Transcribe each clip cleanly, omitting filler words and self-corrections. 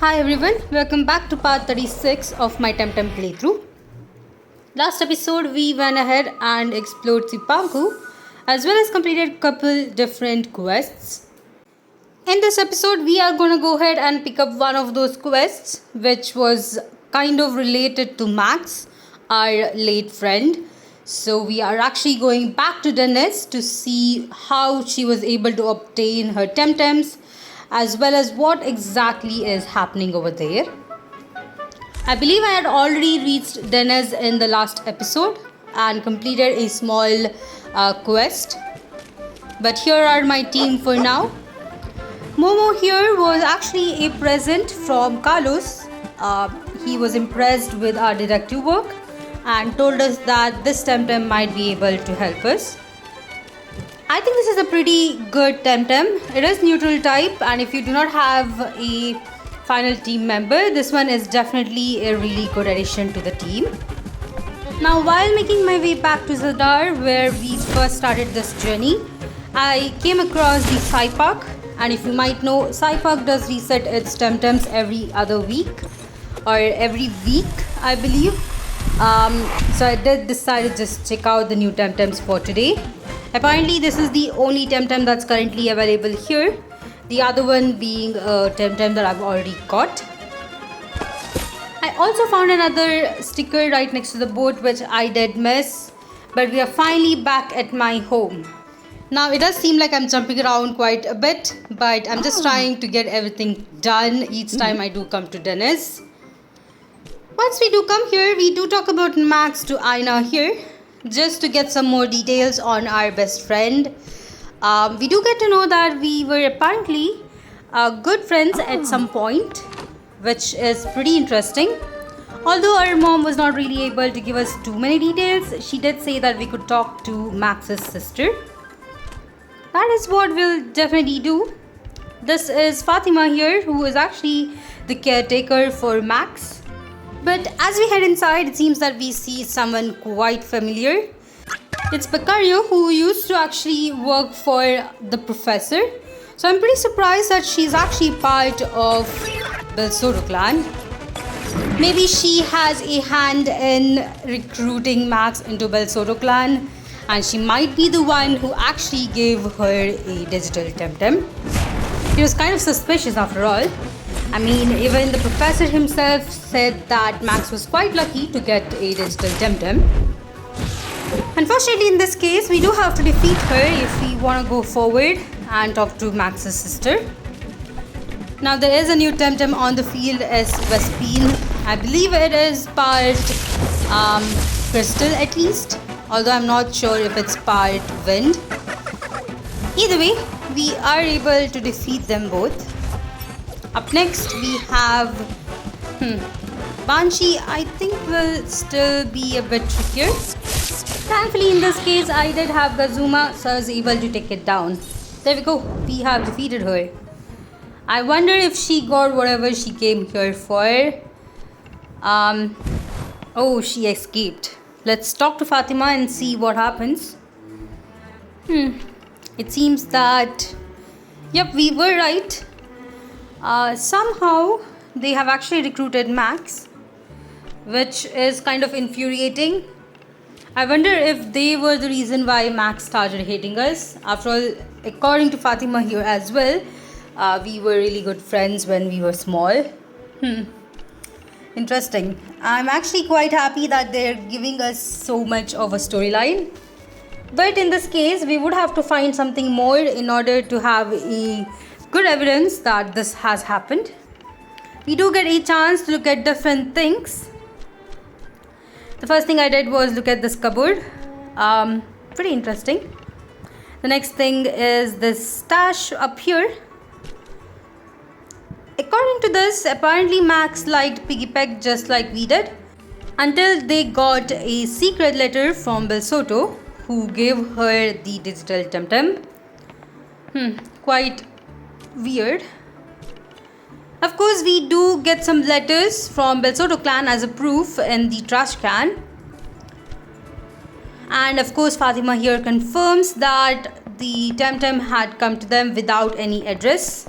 Hi everyone, welcome back to part 36 of my TemTem playthrough. Last episode we went ahead and explored Sipanku as well as completed couple different quests. In this episode we are going to go ahead and pick up one of those quests which was kind of related to Max, our late friend. So we are actually going back to Dennis to see how she was able to obtain her TemTems as well as what exactly is happening over there. I believe I had already reached Dennis in the last episode and completed a small quest. But here are my team for now. Momo here was actually a present from Carlos. He was impressed with our detective work and told us that this TemTem might be able to help us. I think this is a pretty good TemTem. It is neutral type, and if you do not have a final team member, this one is definitely a really good addition to the team. Now, while making my way back to Zadar, where we first started this journey, I came across the Sci Park, and if you might know, Sci Park does reset its TemTems every other week or every week, I believe. So I did decide to just check out the new TemTems for today. Apparently this is the only TemTem that's currently available here. The other one being a TemTem that I've already got. I also found another sticker right next to the boat which I did miss. But we are finally back at my home. Now it does seem like I'm jumping around quite a bit, but I'm just trying to get everything done each time I do come to Dennis. Once we do come here, we do talk about Max to Aina here, just to get some more details on our best friend. We do get to know that we were apparently good friends at some point, which is pretty interesting. Although our mom was not really able to give us too many details, she did say that we could talk to Max's sister. That is what we'll definitely do. This is Fatima here, who is actually the caretaker for Max. But as we head inside, it seems that we see someone quite familiar. It's Beccario, who used to actually work for the professor. So I'm pretty surprised that she's actually part of the Soto clan. Maybe she has a hand in recruiting Max into Bel Soto clan, and she might be the one who actually gave her a digital TemTem. It was kind of suspicious after all. I mean, even the professor himself said that Max was quite lucky to get a digital TemTem. Unfortunately, in this case, we do have to defeat her if we want to go forward and talk to Max's sister. Now, there is a new TemTem on the field as Vespine. I believe it is part crystal at least, although I'm not sure if it's part wind. Either way, we are able to defeat them both. Up next we have Banshee. I think will still be a bit trickier. Thankfully in this case I did have Gazuma, so I was able to take it down. There we go, we have defeated her. I wonder if she got whatever she came here for. Oh, she escaped. Let's talk to Fatima and see what happens. It seems that, yep, we were right. Somehow they have actually recruited Max, which is kind of infuriating. I wonder if they were the reason why Max started hating us. After all, according to Fatima here as well, we were really good friends when we were small. Interesting. I'm actually quite happy that they're giving us so much of a storyline. But in this case, we would have to find something more in order to have a good evidence that this has happened. We do get a chance to look at different things. The first thing I did was look at this cupboard. Pretty interesting. The next thing is this stash up here. According to this, apparently Max liked Piggy Peck just like we did, until they got a secret letter from Bel Soto, who gave her the digital TemTem. Quite weird. Of course, we do get some letters from Bel Soto clan as a proof in the trash can. And of course, Fatima here confirms that the TemTem had come to them without any address.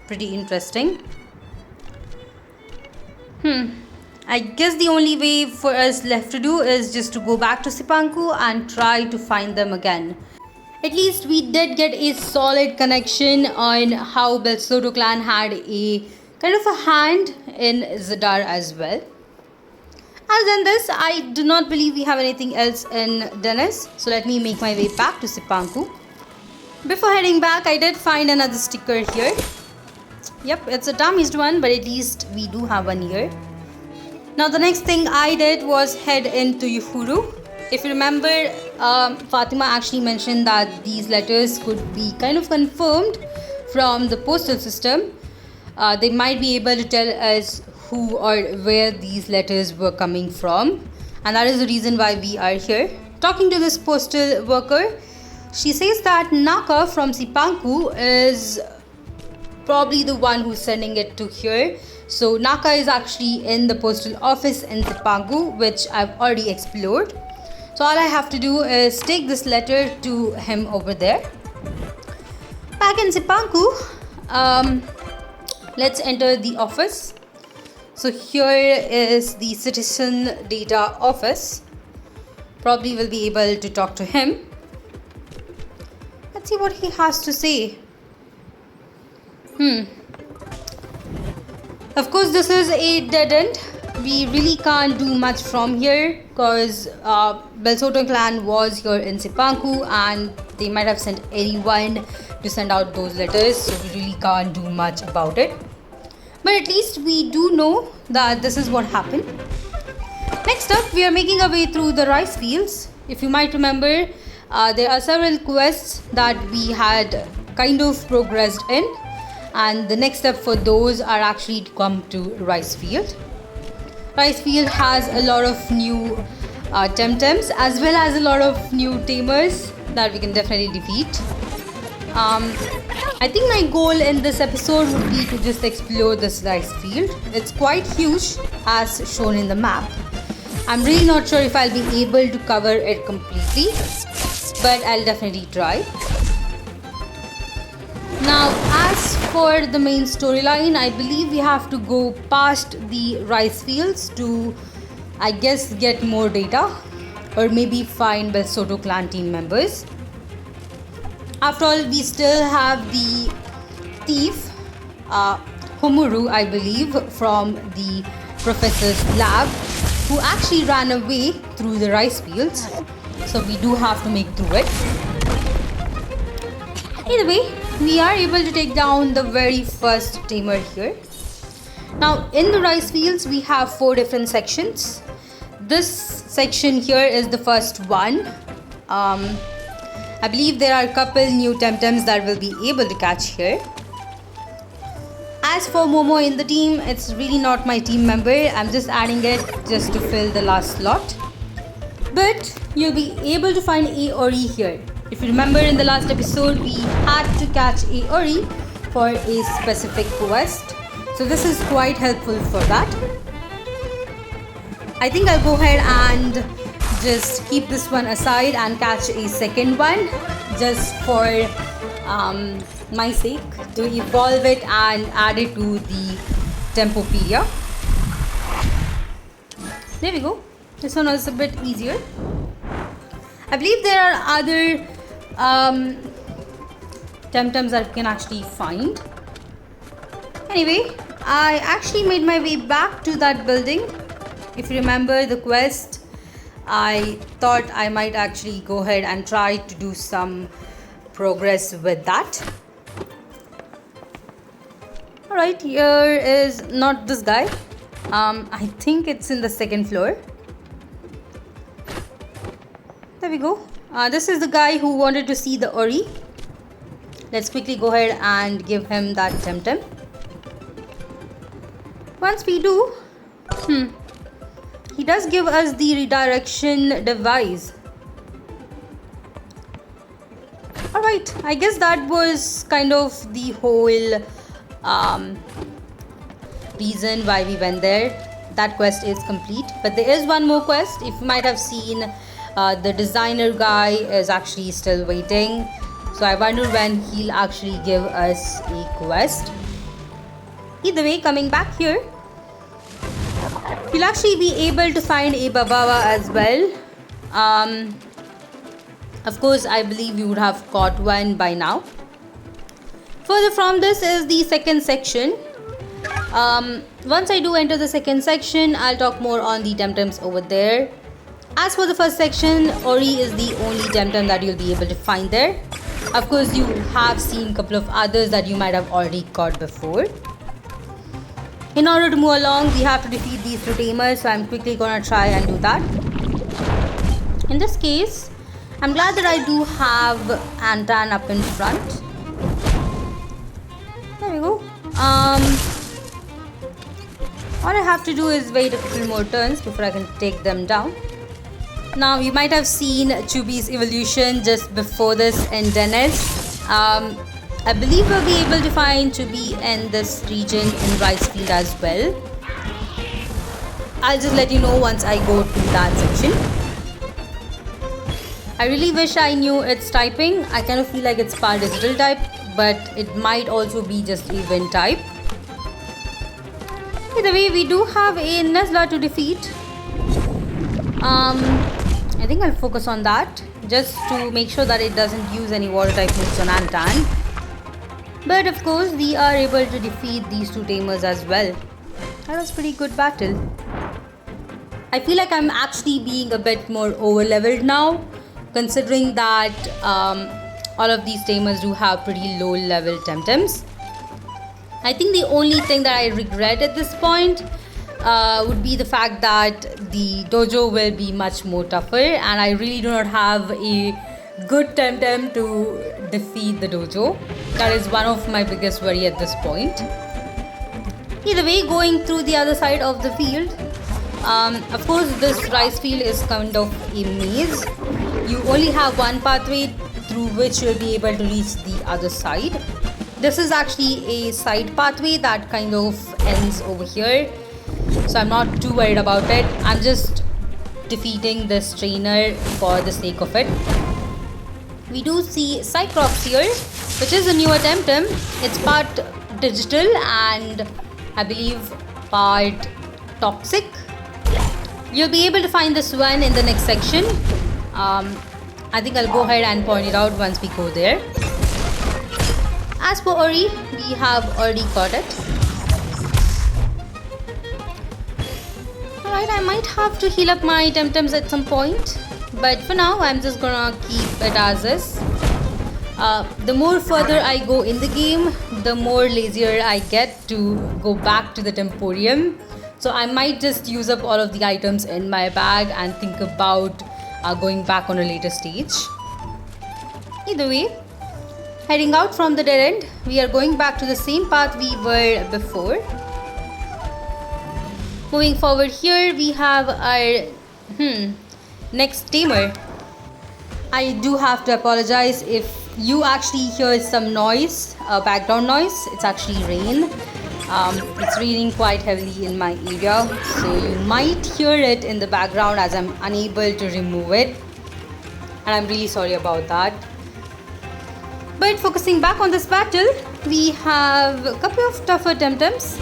Pretty interesting. I guess the only way for us left to do is just to go back to Sipanku and try to find them again. At least we did get a solid connection on how Belsoto clan had a kind of a hand in Zadar as well. Other than this, I do not believe we have anything else in Dennis. So let me make my way back to Sipanku. Before heading back, I did find another sticker here. Yep, it's a damaged one, but at least we do have one here. Now the next thing I did was head into Uhuru. If you remember, Fatima actually mentioned that these letters could be kind of confirmed from the postal system. They might be able to tell us who or where these letters were coming from, and that is the reason why we are here. Talking to this postal worker, she says that Naka from Sipanku is probably the one who's sending it to here. So Naka is actually in the postal office in Sipanku, which I've already explored. So all I have to do is take this letter to him over there. Back in Sipanku, let's enter the office. So here is the citizen data office. Probably will be able to talk to him. Let's see what he has to say. Of course, this is a dead end. We really can't do much from here because Belsoto clan was here in Sipanku and they might have sent anyone to send out those letters, so we really can't do much about it. But at least we do know that this is what happened. Next up, we are making our way through the rice fields. If you might remember, there are several quests that we had kind of progressed in, and the next step for those are actually to come to rice field. Rice field has a lot of new TemTems as well as a lot of new tamers that we can definitely defeat. I think my goal in this episode would be to just explore this rice field. It's quite huge as shown in the map. I'm really not sure if I'll be able to cover it completely, but I'll definitely try. Now, as for the main storyline, I believe we have to go past the rice fields to, I guess, get more data or maybe find Belsoto clan team members. After all, we still have the thief, Homuru, I believe, from the professor's lab, who actually ran away through the rice fields. So we do have to make through it. Either way, we are able to take down the very first tamer here. Now in the rice fields, we have 4 different sections. This section here is the first one. I believe there are a couple new TemTems that will be able to catch here. As for Momo in the team, it's really not my team member. I'm just adding it just to fill the last slot. But you'll be able to find Aori here. If you remember in the last episode, we had to catch Aori for a specific quest. So this is quite helpful for that. I think I'll go ahead and just keep this one aside and catch a second one just for my sake, to evolve it and add it to the Tempopedia. There we go. This one was a bit easier. I believe there are other TemTems that we can actually find. Anyway, I actually made my way back to that building. If you remember the quest, I thought I might actually go ahead and try to do some progress with that. Alright, here is not this guy. I think it's in the second floor. There we go. This is the guy who wanted to see the Ori. Let's quickly go ahead and give him that TemTem. Once we do, he does give us the redirection device. Alright, I guess that was kind of the whole reason why we went there. That quest is complete, but there is one more quest. If you might have seen, the designer guy is actually still waiting. So I wonder when he'll actually give us a quest. Either way, coming back here, You'll actually be able to find a Babawa as well. Of course, I believe you would have caught one by now. Further from this is the second section. Once I do enter the second section, I'll talk more on the TemTems over there. As for the first section, Ori is the only TemTem that you'll be able to find there. Of course, you have seen a couple of others that you might have already caught before. In order to move along, we have to defeat these two tamers, so I'm quickly gonna try and do that. In this case, I'm glad that I do have Antan up in front. There we go. All I have to do is wait a couple more turns before I can take them down. Now, you might have seen Chubby's evolution just before this in Dennis. I believe we'll be able to find Chubby in this region in Rice Field as well. I'll just let you know once I go to that section. I really wish I knew its typing. I kind of feel like it's part digital type, but it might also be just a wind type. Either way, we do have a Nuzlocke to defeat. I think I'll focus on that just to make sure that it doesn't use any water type moves on Antan. But of course, we are able to defeat these two tamers as well. That was a pretty good battle. I feel like I'm actually being a bit more over leveled now, considering that all of these tamers do have pretty low level TemTems. I think the only thing that I regret at this point would be the fact that the dojo will be much more tougher, and I really do not have a good TemTem to defeat the dojo. That is one of my biggest worry at this point. Either way, going through the other side of the field, of course this rice field is kind of a maze. You only have one pathway through which you'll be able to reach the other side. This is actually a side pathway that kind of ends over here, so I'm not too worried about it. I'm just defeating this trainer for the sake of it. We do see Cyclops here, which is a newer TemTem. It's part digital and I believe part toxic. You'll be able to find this one in the next section. I think I'll go ahead and point it out once we go there. As for Ori, we have already caught it. Alright, I might have to heal up my TemTems at some point, but for now I'm just gonna keep it as is. The more further I go in the game, the more lazier I get to go back to the Temporium. So I might just use up all of the items in my bag and think about going back on a later stage. Either way, heading out from the dead end, we are going back to the same path we were before. Moving forward here, we have our next tamer. I do have to apologize if you actually hear some noise, background noise. It's actually rain. It's raining quite heavily in my area, so you might hear it in the background as I'm unable to remove it, and I'm really sorry about that. But focusing back on this battle, we have a couple of tougher TemTems,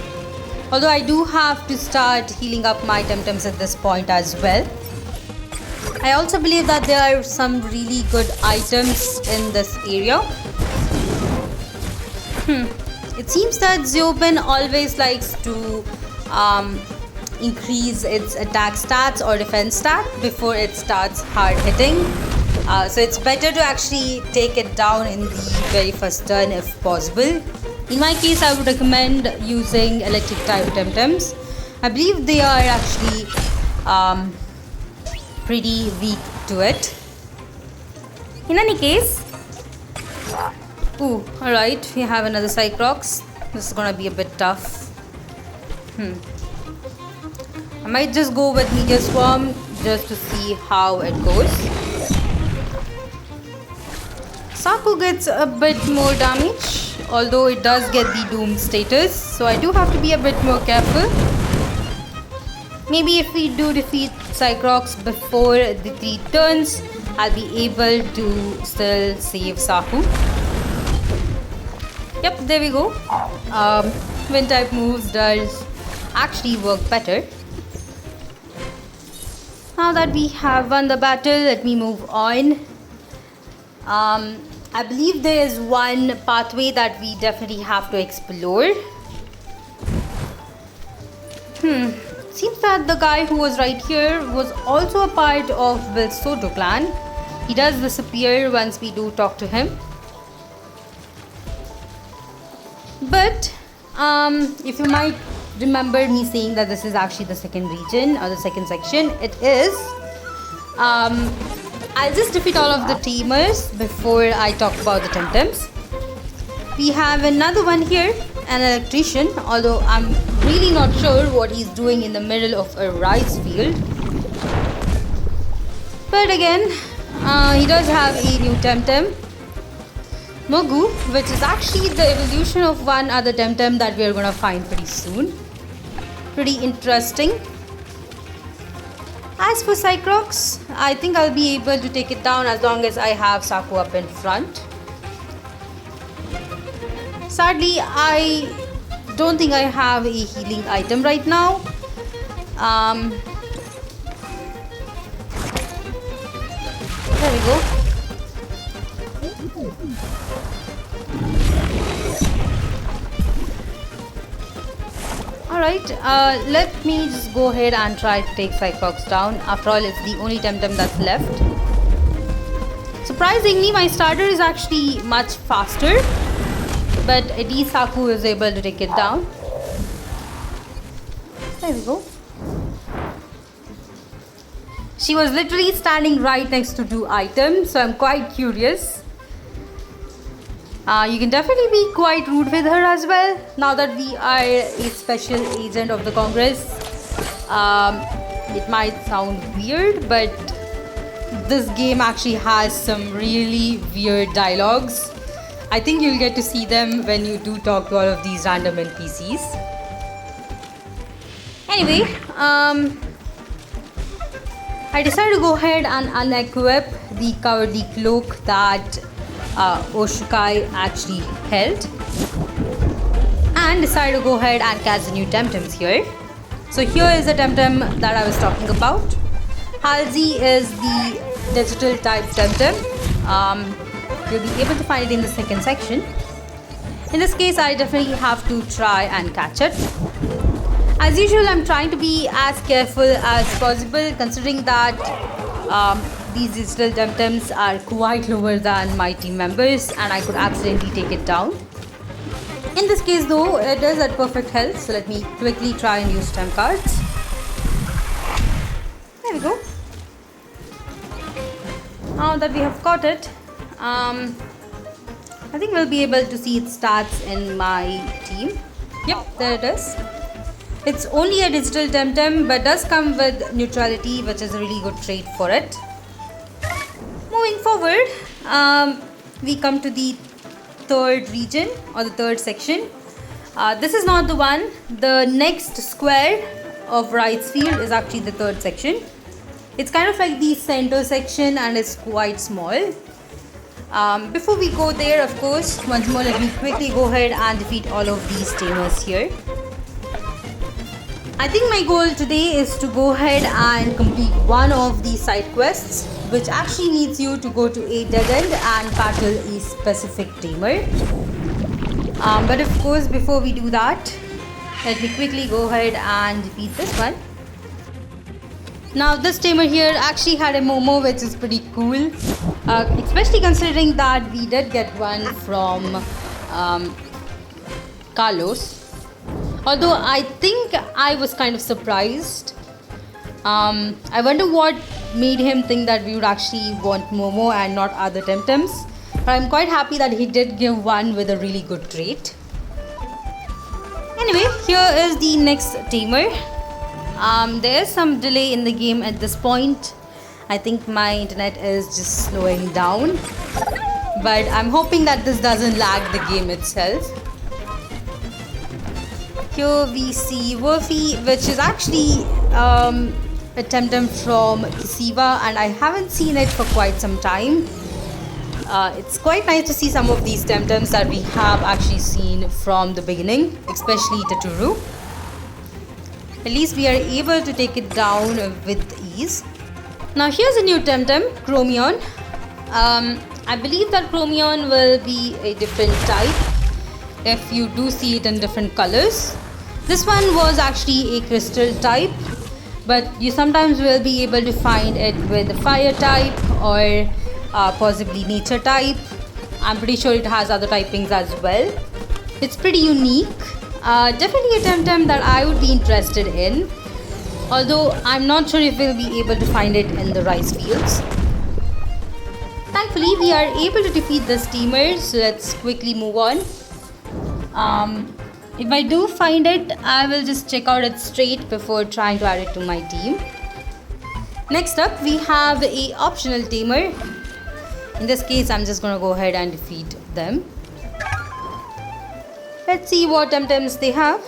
although I do have to start healing up my TemTems at this point as well. I also believe that there are some really good items in this area. It seems that Zobin always likes to increase its attack stats or defense stat before it starts hard hitting. So it's better to actually take it down in the very first turn if possible. In my case, I would recommend using electric type TemTems. I believe they are actually pretty weak to it. In any case, alright, we have another Cyclops. This is gonna be a bit tough. I might just go with Meteor Swarm just to see how it goes. Saku gets a bit more damage, although it does get the Doom status, so I do have to be a bit more careful. Maybe if we do defeat Cyclops before the 3 turns, I'll be able to still save Saku. Yep, there we go. Wind type moves does actually work better. Now that we have won the battle, let me move on. I believe there is one pathway that we definitely have to explore. Seems that the guy who was right here was also a part of Bill's Soto clan. He does disappear once we do talk to him. But if you might remember me saying that this is actually the second region or the second section, it is. I'll just defeat all of the tamers before I talk about the TemTems. We have another one here, an electrician, although I'm really not sure what he's doing in the middle of a rice field. But again, he does have a new TemTem, Mogu, which is actually the evolution of one other TemTem that we are going to find pretty soon. Pretty interesting. As for Cycrox, I think I'll be able to take it down as long as I have Saku up in front. Sadly, I don't think I have a healing item right now. There we go. Alright, let me just go ahead and try to take Cyclops down. After all, it's the only TemTem that's left. Surprisingly, my starter is actually much faster, but at least Saku is able to take it down. There we go. She was literally standing right next to two items, so I'm quite curious. You can definitely be quite rude with her as well. Now that we are a special agent of the Congress, it might sound weird, but this game actually has some really weird dialogues. I think you'll get to see them when you do talk to all of these random NPCs. Anyway, I decided to go ahead and unequip the cowardly cloak that Oshukai actually held, and decided to go ahead and catch the new TemTems here. So here is the TemTem that I was talking about. Halsey is the digital type TemTem. You'll be able to find it in the second section. In this case, I definitely have to try and catch it. As usual, I'm trying to be as careful as possible, considering that these digital TemTems are quite lower than my team members, and I could accidentally take it down. In this case though, it is at perfect health, so let me quickly try and use Tem cards. There we go. Now that we have got it, I think we'll be able to see its stats in my team. Yep, there it is. It's only a digital TemTem, but does come with neutrality, which is a really good trait for it. Moving forward, we come to the third region or the third section. This is not the one. The next square of rice field is actually the third section. It's kind of like the center section and it's quite small. Before we go there, of course, once more let me quickly go ahead and defeat all of these tamers here. I think my goal today is to go ahead and complete one of these side quests, which actually needs you to go to a dead end and battle a specific tamer. But of course, before we do that, let me quickly go ahead and defeat this one. Now this tamer here actually had a Momo, which is pretty cool, especially considering that we did get one from Carlos. Although I think I was kind of surprised. I wonder what made him think that we would actually want Momo and not other TemTems. But I'm quite happy that he did give one with a really good trait. Anyway, here is the next tamer. There is some delay in the game at this point. I think my internet is just slowing down. But I'm hoping that this doesn't lag the game itself. Here we see Wolfie, which is actually a TemTem from Kisiva, and I haven't seen it for quite some time. It's quite nice to see some of these TemTems that we have actually seen from the beginning, especially Taturu. At least we are able to take it down with ease. Now here's a new TemTem, Chromion. I believe that Chromion will be a different type if you do see it in different colors. This one was actually a crystal type, but you sometimes will be able to find it with a fire type or possibly nature type. I'm pretty sure it has other typings as well. It's pretty unique. Definitely a TemTem that I would be interested in, although I'm not sure if we'll be able to find it in the rice fields. Thankfully, we are able to defeat this steamer, so let's quickly move on. If I do find it, I will just check out its trait before trying to add it to my team. Next up, we have a optional tamer. In this case, I'm just going to go ahead and defeat them. Let's see what TemTems they have.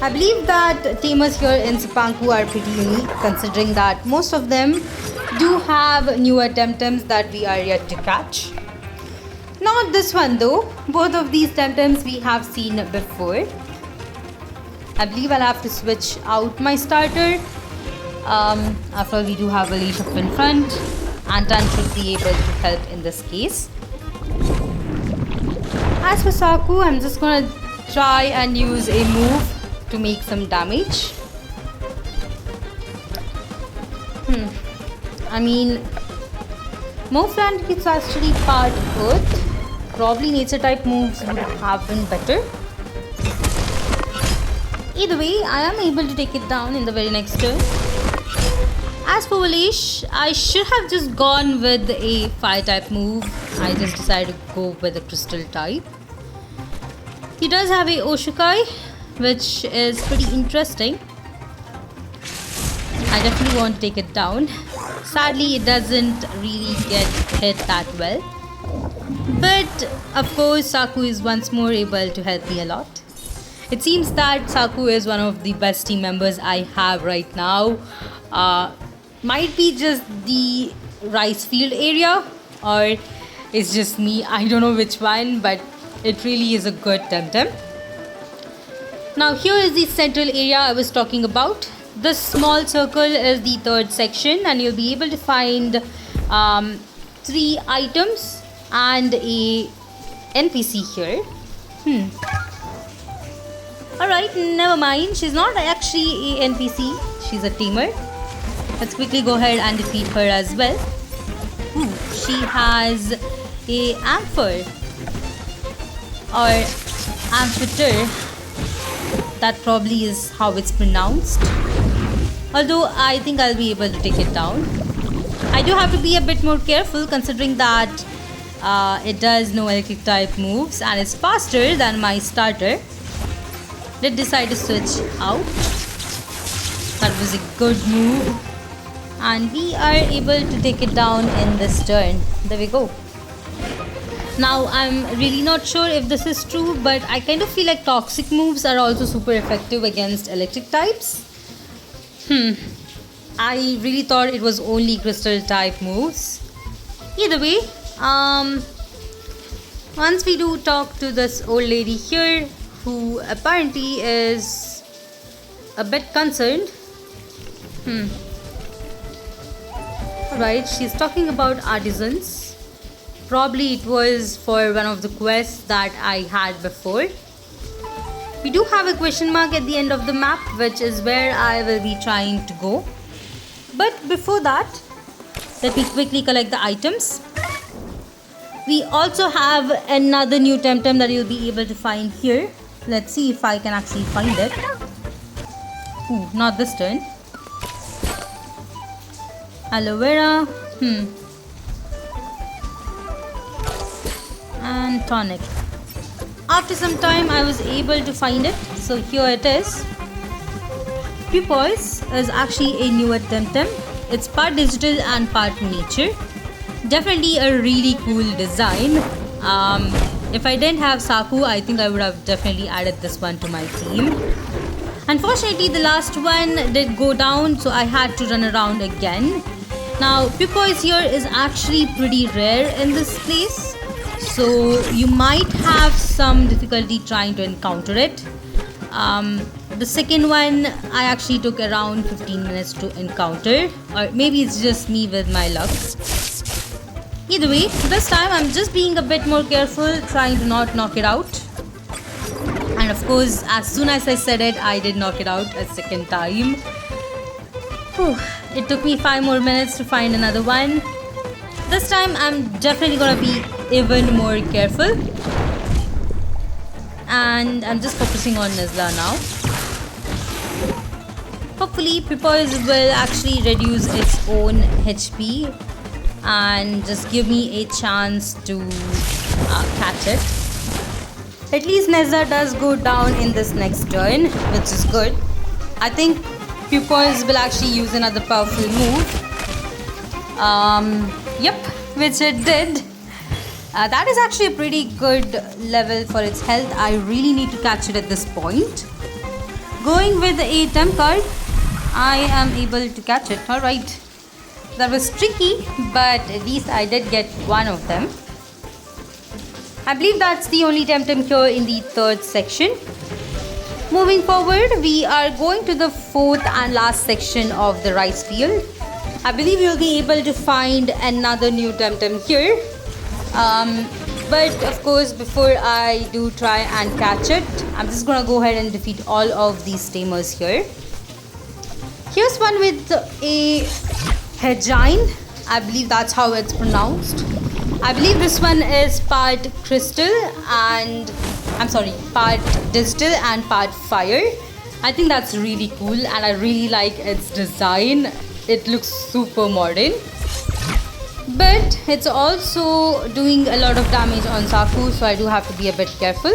I believe that tamers here in Sipanku are pretty unique, considering that most of them do have newer TemTems that we are yet to catch. Not this one though. Both of these TemTems we have seen before. I believe I'll have to switch out my starter. After all, we do have a leash up in front, and Tan should be able to help in this case. As for Saku, I'm just gonna try and use a move to make some damage. I mean, Mofran is actually part Earth. Probably nature type moves would have been better. Either way, I am able to take it down in the very next turn. As for Valish, I should have just gone with a fire type move. I just decided to go with a crystal type. He does have a Oshukai, which is pretty interesting. I definitely want to take it down. Sadly, it doesn't really get hit that well. But of course, Saku is once more able to help me a lot. It seems that Saku is one of the best team members I have right now. Might be just the rice field area, or it's just me. I don't know which one, but it really is a good TemTem. Now here is the central area I was talking about. This small circle is the third section, and you'll be able to find 3 items and a NPC here. Alright, never mind. She's not actually a NPC. She's a tamer. Let's quickly go ahead and defeat her as well. She has a amphor or amphitheater. That probably is how it's pronounced. Although I think I'll be able to take it down. I do have to be a bit more careful, considering that it does no electric type moves and is faster than my starter. Let's decide to switch out. That was a good move. And we are able to take it down in this turn. There we go. Now I'm really not sure if this is true, but I kind of feel like toxic moves are also super effective against electric types. I really thought it was only crystal type moves. Either way, once we do talk to this old lady here, who apparently is a bit concerned. Alright, she's talking about artisans. Probably it was for one of the quests that I had before. We do have a question mark at the end of the map, which is where I will be trying to go. But before that, let me quickly collect the items. We also have another new TemTem that you'll be able to find here. Let's see if I can actually find it. Not this turn. Aloe vera. And tonic. After some time, I was able to find it. So here it is. Pupoise is actually a newer TemTem. It's part digital and part nature. Definitely a really cool design. If I didn't have Saku, I think I would have definitely added this one to my team. Unfortunately, the last one did go down, so I had to run around again. Now, Pupoise here is actually pretty rare in this place, so you might have some difficulty trying to encounter it. The second one I actually took around 15 minutes to encounter, or maybe it's just me with my luck. Either way, this time I'm just being a bit more careful, trying to not knock it out. And of course, as soon as I said it, I did knock it out a second time. Whew. It took me 5 more minutes to find another one. This time I'm definitely gonna be even more careful. And I'm just focusing on Nizla now. Hopefully Pipos will actually reduce its own HP and just give me a chance to catch it. At least Nizla does go down in this next turn, which is good. I think Pipos will actually use another powerful move. Yep, which it did. That is actually a pretty good level for its health. I really need to catch it at this point. Going with a temp card, I am able to catch it. Alright. That was tricky, but at least I did get one of them. I believe that's the only TemTem here in the third section. Moving forward, we are going to the fourth and last section of the rice field. I believe you'll be able to find another new TemTem here. But of course, before I do try and catch it, I'm just gonna go ahead and defeat all of these tamers here. Here's one with a Hedgine. I believe that's how it's pronounced. I believe this one is part crystal and part digital and part fire. I think that's really cool and I really like its design. It looks super modern. But it's also doing a lot of damage on Saku, so I do have to be a bit careful.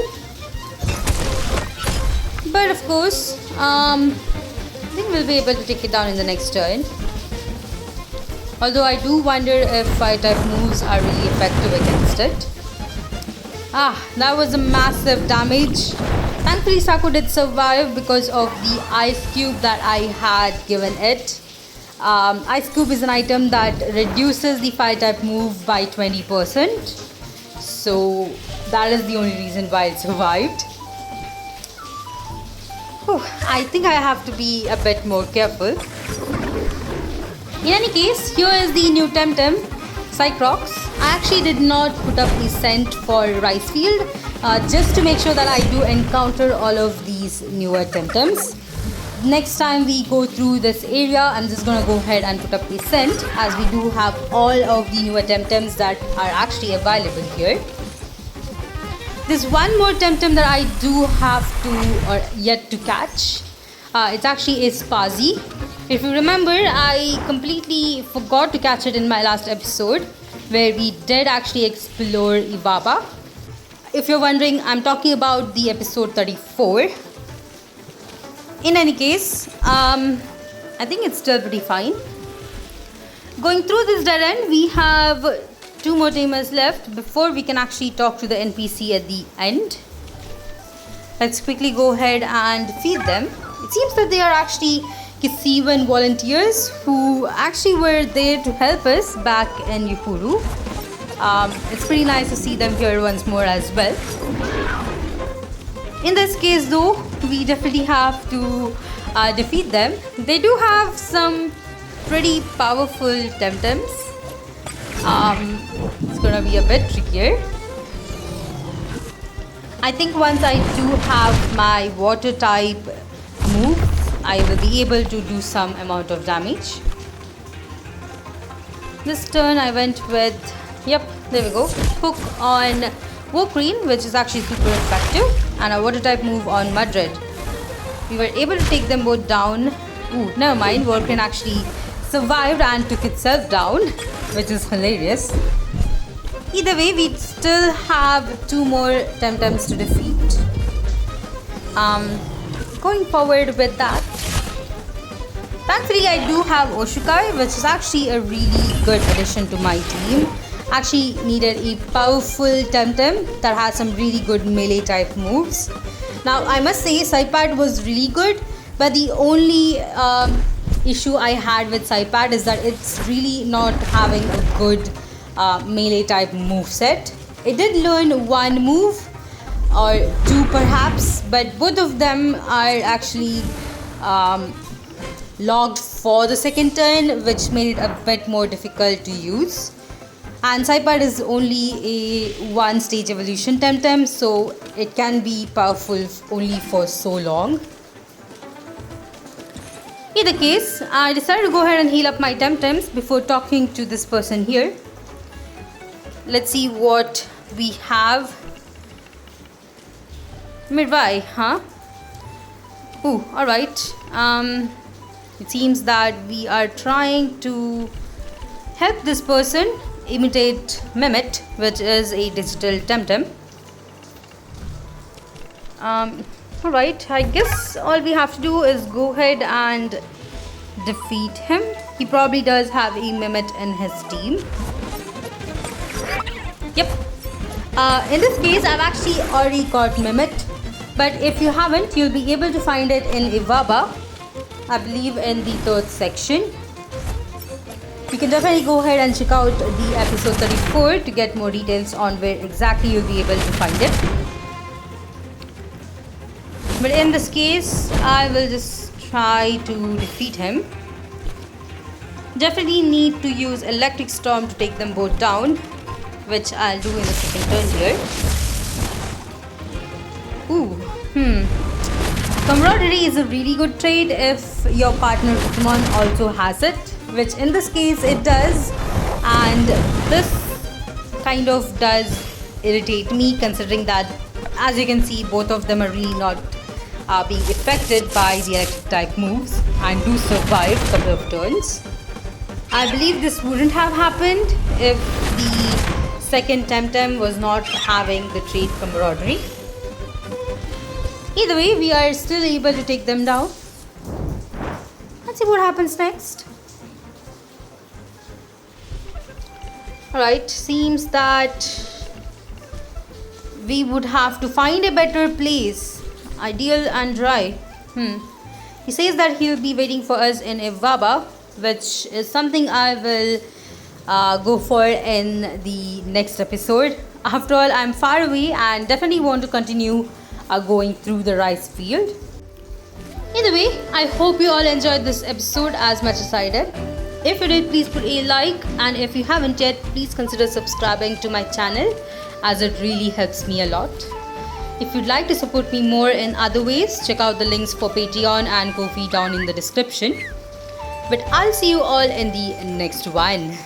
But of course, I think we'll be able to take it down in the next turn. Although I do wonder if fire type moves are really effective against it. That was a massive damage. Thankfully Saku did survive because of the ice cube that I had given it. Ice cube is an item that reduces the fire type move by 20%. So that is the only reason why it survived. I think I have to be a bit more careful. In any case, here is the new TemTem, Cycrox. I actually did not put up the scent for rice field just to make sure that I do encounter all of these newer TemTems. Next time we go through this area, I'm just gonna go ahead and put up the scent as we do have all of the newer TemTems that are actually available here. There's one more TemTem that I do have to or yet to catch. It's actually a Spazi. If you remember, I completely forgot to catch it in my last episode where we did actually explore Ibaba. If you're wondering, I'm talking about the episode 34. In any case, I think it's still pretty fine. Going through this dead end, we have 2 more tamers left before we can actually talk to the NPC at the end. Let's quickly go ahead and feed them. It seems that they are actually Kisivan volunteers who actually were there to help us back in Yukuru. It's pretty nice to see them here once more as well. In this case though, we definitely have to defeat them. They do have some pretty powerful TemTems. It's gonna be a bit trickier. I think once I do have my water type move, I will be able to do some amount of damage. This turn I went with, yep, there we go, hook on Wokreen, which is actually super effective, and a water type move on Mudred. We were able to take them both down. Never mind, Wokreen actually survived and took itself down, which is hilarious. Either way, we still have 2 more TemTems to defeat. Going forward with that, thankfully I do have Oshukai, which is actually a really good addition to my team. Actually needed a powerful TemTem that has some really good melee type moves. Now I must say Saipad was really good, but the only issue I had with Saipad is that it's really not having a good melee type move set. It did learn one move, or 2 perhaps, but both of them are actually logged for the second turn, which made it a bit more difficult to use. And Saipad is only a 1-stage evolution TemTem, so it can be powerful only for so long. In the case, I decided to go ahead and heal up my TemTems before talking to this person here. Let's see what we have. Midway, huh? Ooh, alright. It seems that we are trying to help this person imitate Mehmet, which is a digital TemTem. Alright, I guess all we have to do is go ahead and defeat him. He probably does have a Mehmet in his team. Yep. In this case, I've actually already got Mehmet, but if you haven't, you'll be able to find it in Ivaba, I believe in the 3rd section. You can definitely go ahead and check out the episode 34 to get more details on where exactly you'll be able to find it. But in this case, I will just try to defeat him. Definitely need to use Electric Storm to take them both down, which I'll do in the second turn here. Camaraderie is a really good trait if your partner Pokemon also has it, which in this case it does, and this kind of does irritate me, considering that, as you can see, both of them are really not being affected by the electric type moves and do survive a couple of turns. I believe this wouldn't have happened if the second TemTem was not having the trait Camaraderie. Either way, we are still able to take them down. Let's see what happens next. Alright, seems that we would have to find a better place. Ideal and dry. He says that he'll be waiting for us in Ivaba, which is something I will go for in the next episode. After all, I'm far away and definitely want to continue going through the rice field. Either way, I hope you all enjoyed this episode as much as I did. If you did, please put a like, and if you haven't yet, please consider subscribing to my channel, as it really helps me a lot. If you'd like to support me more in other ways, check out the links for Patreon and Ko-fi down in the description. But I'll see you all in the next one.